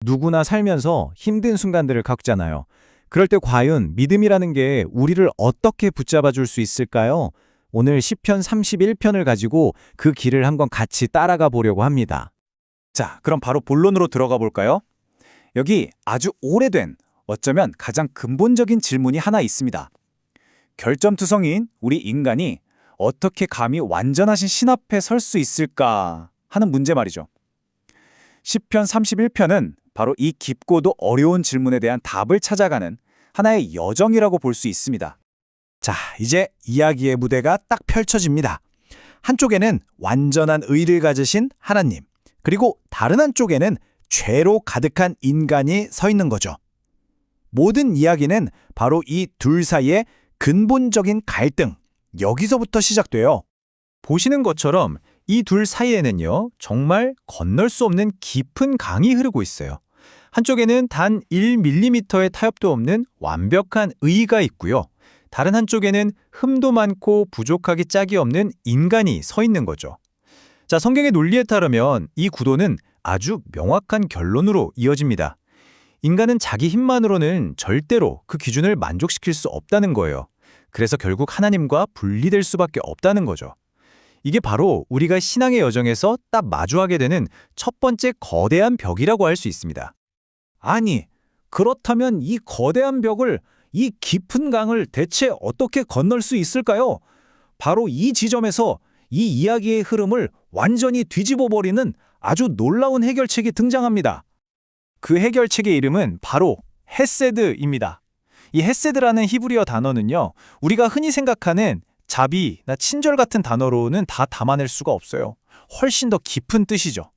누구나 살면서 힘든 순간들을 겪잖아요. 그럴 때 과연 믿음이라는 게 우리를 어떻게 붙잡아 줄 수 있을까요? 오늘 시편 31편을 가지고 그 길을 한번 같이 따라가 보려고 합니다. 자, 그럼 바로 본론으로 들어가 볼까요? 여기 아주 오래된, 어쩌면 가장 근본적인 질문이 하나 있습니다. 결점투성이인 우리 인간이 어떻게 감히 완전하신 신 앞에 설 수 있을까 하는 문제 말이죠. 시편 31편은 바로 이 깊고도 어려운 질문에 대한 답을 찾아가는 하나의 여정이라고 볼 수 있습니다. 자, 이제 이야기의 무대가 딱 펼쳐집니다. 한쪽에는 완전한 의를 가지신 하나님, 그리고 다른 한쪽에는 죄로 가득한 인간이 서 있는 거죠. 모든 이야기는 바로 이 둘 사이의 근본적인 갈등, 여기서부터 시작돼요. 보시는 것처럼 이 둘 사이에는요, 정말 건널 수 없는 깊은 강이 흐르고 있어요. 한쪽에는 단 1mm의 타협도 없는 완벽한 의가 있고요. 다른 한쪽에는 흠도 많고 부족하기 짝이 없는 인간이 서 있는 거죠. 자, 성경의 논리에 따르면 이 구도는 아주 명확한 결론으로 이어집니다. 인간은 자기 힘만으로는 절대로 그 기준을 만족시킬 수 없다는 거예요. 그래서 결국 하나님과 분리될 수밖에 없다는 거죠. 이게 바로 우리가 신앙의 여정에서 딱 마주하게 되는 첫 번째 거대한 벽이라고 할 수 있습니다. 아니, 그렇다면 이 거대한 벽을, 이 깊은 강을 대체 어떻게 건널 수 있을까요? 바로 이 지점에서 이 이야기의 흐름을 완전히 뒤집어버리는 아주 놀라운 해결책이 등장합니다. 그 해결책의 이름은 바로 헤세드입니다. 이 헤세드라는 히브리어 단어는요, 우리가 흔히 생각하는 자비나 친절 같은 단어로는 다 담아낼 수가 없어요. 훨씬 더 깊은 뜻이죠.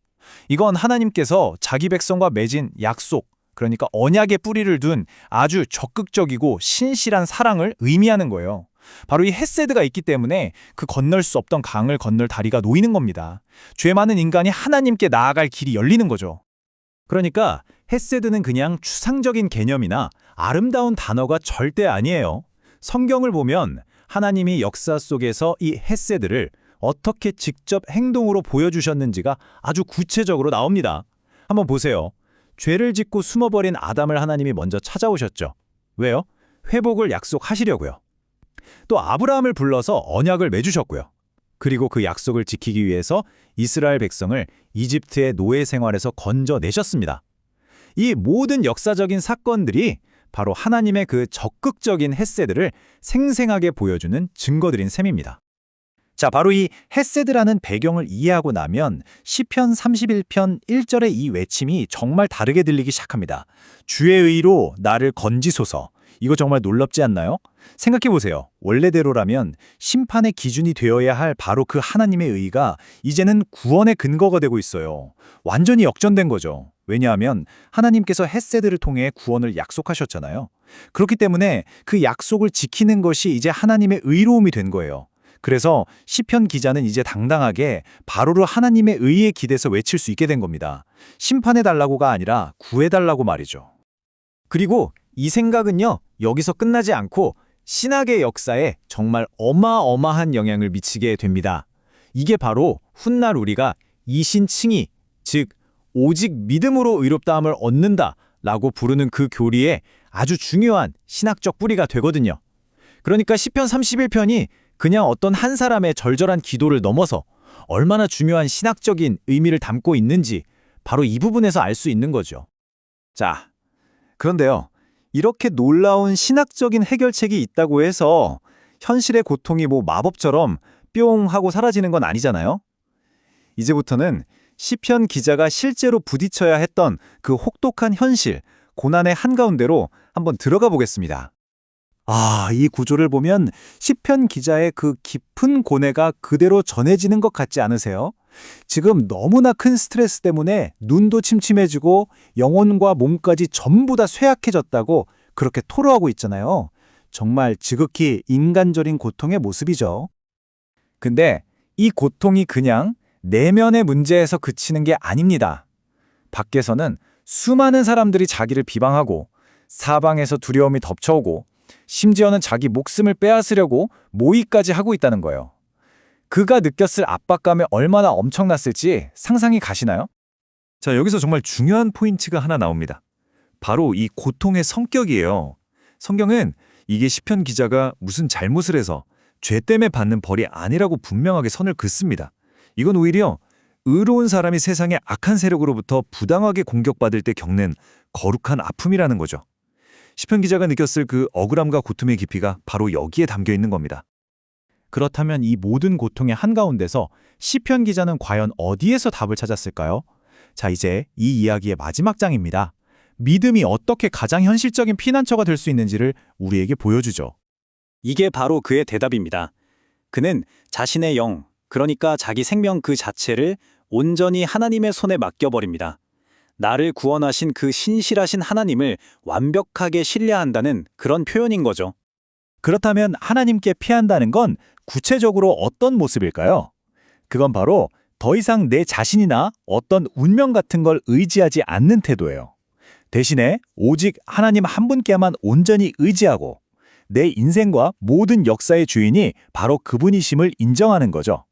이건 하나님께서 자기 백성과 맺은 약속, 그러니까 언약의 뿌리를 둔 아주 적극적이고 신실한 사랑을 의미하는 거예요. 바로 이 헤세드가 있기 때문에 그 건널 수 없던 강을 건널 다리가 놓이는 겁니다. 죄 많은 인간이 하나님께 나아갈 길이 열리는 거죠. 그러니까 헤세드는 그냥 추상적인 개념이나 아름다운 단어가 절대 아니에요. 성경을 보면 하나님이 역사 속에서 이 헤세드를 어떻게 직접 행동으로 보여주셨는지가 아주 구체적으로 나옵니다. 한번 보세요. 죄를 짓고 숨어버린 아담을 하나님이 먼저 찾아오셨죠. 왜요? 회복을 약속하시려고요. 또 아브라함을 불러서 언약을 맺으셨고요. 그리고 그 약속을 지키기 위해서 이스라엘 백성을 이집트의 노예 생활에서 건져내셨습니다. 이 모든 역사적인 사건들이 바로 하나님의 그 적극적인 헤세드를 생생하게 보여주는 증거들인 셈입니다. 자, 바로 이 헤세드라는 배경을 이해하고 나면 시편 31편 1절의 이 외침이 정말 다르게 들리기 시작합니다. 주의 의로 나를 건지소서. 이거 정말 놀랍지 않나요? 생각해보세요. 원래대로라면 심판의 기준이 되어야 할 바로 그 하나님의 의가 이제는 구원의 근거가 되고 있어요. 완전히 역전된 거죠. 왜냐하면 하나님께서 헤세드를 통해 구원을 약속하셨잖아요. 그렇기 때문에 그 약속을 지키는 것이 이제 하나님의 의로움이 된 거예요. 그래서 시편 기자는 이제 당당하게 바로로 하나님의 의에 기대서 외칠 수 있게 된 겁니다. 심판해달라고가 아니라 구해달라고 말이죠. 그리고 이 생각은요, 여기서 끝나지 않고 신학의 역사에 정말 어마어마한 영향을 미치게 됩니다. 이게 바로 훗날 우리가 이신칭의, 즉 오직 믿음으로 의롭다함을 얻는다 라고 부르는 그 교리의 아주 중요한 신학적 뿌리가 되거든요. 그러니까 시편 31편이 그냥 어떤 한 사람의 절절한 기도를 넘어서 얼마나 중요한 신학적인 의미를 담고 있는지 바로 이 부분에서 알 수 있는 거죠. 자, 그런데요. 이렇게 놀라운 신학적인 해결책이 있다고 해서 현실의 고통이 뭐 마법처럼 뿅 하고 사라지는 건 아니잖아요. 이제부터는 시편 기자가 실제로 부딪혀야 했던 그 혹독한 현실, 고난의 한가운데로 한번 들어가 보겠습니다. 이 구조를 보면 시편 기자의 그 깊은 고뇌가 그대로 전해지는 것 같지 않으세요? 지금 너무나 큰 스트레스 때문에 눈도 침침해지고 영혼과 몸까지 전부 다 쇠약해졌다고 그렇게 토로하고 있잖아요. 정말 지극히 인간적인 고통의 모습이죠. 근데 이 고통이 그냥 내면의 문제에서 그치는 게 아닙니다. 밖에서는 수많은 사람들이 자기를 비방하고 사방에서 두려움이 덮쳐오고 심지어는 자기 목숨을 빼앗으려고 모의까지 하고 있다는 거예요. 그가 느꼈을 압박감이 얼마나 엄청났을지 상상이 가시나요? 자, 여기서 정말 중요한 포인트가 하나 나옵니다. 바로 이 고통의 성격이에요. 성경은 이게 시편 기자가 무슨 잘못을 해서 죄 때문에 받는 벌이 아니라고 분명하게 선을 긋습니다. 이건 오히려 의로운 사람이 세상의 악한 세력으로부터 부당하게 공격받을 때 겪는 거룩한 아픔이라는 거죠. 시편 기자가 느꼈을 그 억울함과 고통의 깊이가 바로 여기에 담겨 있는 겁니다. 그렇다면 이 모든 고통의 한가운데서 시편 기자는 과연 어디에서 답을 찾았을까요? 자, 이제 이 이야기의 마지막 장입니다. 믿음이 어떻게 가장 현실적인 피난처가 될 수 있는지를 우리에게 보여주죠. 이게 바로 그의 대답입니다. 그는 자신의 영, 그러니까 자기 생명 그 자체를 온전히 하나님의 손에 맡겨버립니다. 나를 구원하신 그 신실하신 하나님을 완벽하게 신뢰한다는 그런 표현인 거죠. 그렇다면 하나님께 피한다는 건 구체적으로 어떤 모습일까요? 그건 바로 더 이상 내 자신이나 어떤 운명 같은 걸 의지하지 않는 태도예요. 대신에 오직 하나님 한 분께만 온전히 의지하고 내 인생과 모든 역사의 주인이 바로 그분이심을 인정하는 거죠.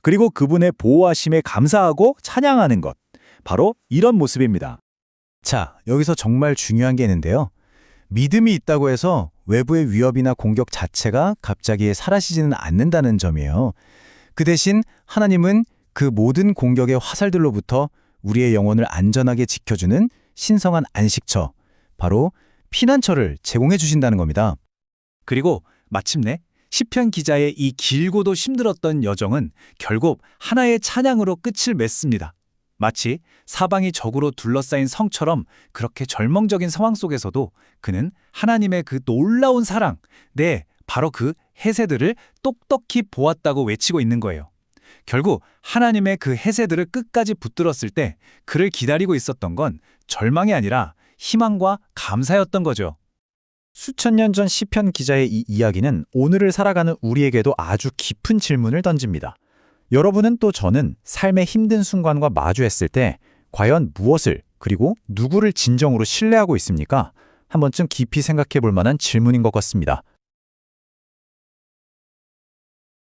그리고 그분의 보호하심에 감사하고 찬양하는 것. 바로 이런 모습입니다. 자, 여기서 정말 중요한 게 있는데요. 믿음이 있다고 해서 외부의 위협이나 공격 자체가 갑자기 사라지지는 않는다는 점이에요. 그 대신 하나님은 그 모든 공격의 화살들로부터 우리의 영혼을 안전하게 지켜주는 신성한 안식처, 바로 피난처를 제공해 주신다는 겁니다. 그리고 마침내 시편 기자의 이 길고도 힘들었던 여정은 결국 하나의 찬양으로 끝을 맺습니다. 마치 사방이 적으로 둘러싸인 성처럼 그렇게 절망적인 상황 속에서도 그는 하나님의 그 놀라운 사랑, 바로 그 헤세드를 똑똑히 보았다고 외치고 있는 거예요. 결국 하나님의 그 헤세드를 끝까지 붙들었을 때 그를 기다리고 있었던 건 절망이 아니라 희망과 감사였던 거죠. 수천 년 전 시편 기자의 이 이야기는 오늘을 살아가는 우리에게도 아주 깊은 질문을 던집니다. 여러분은 또 저는 삶의 힘든 순간과 마주했을 때 과연 무엇을 그리고 누구를 진정으로 신뢰하고 있습니까? 한 번쯤 깊이 생각해 볼 만한 질문인 것 같습니다.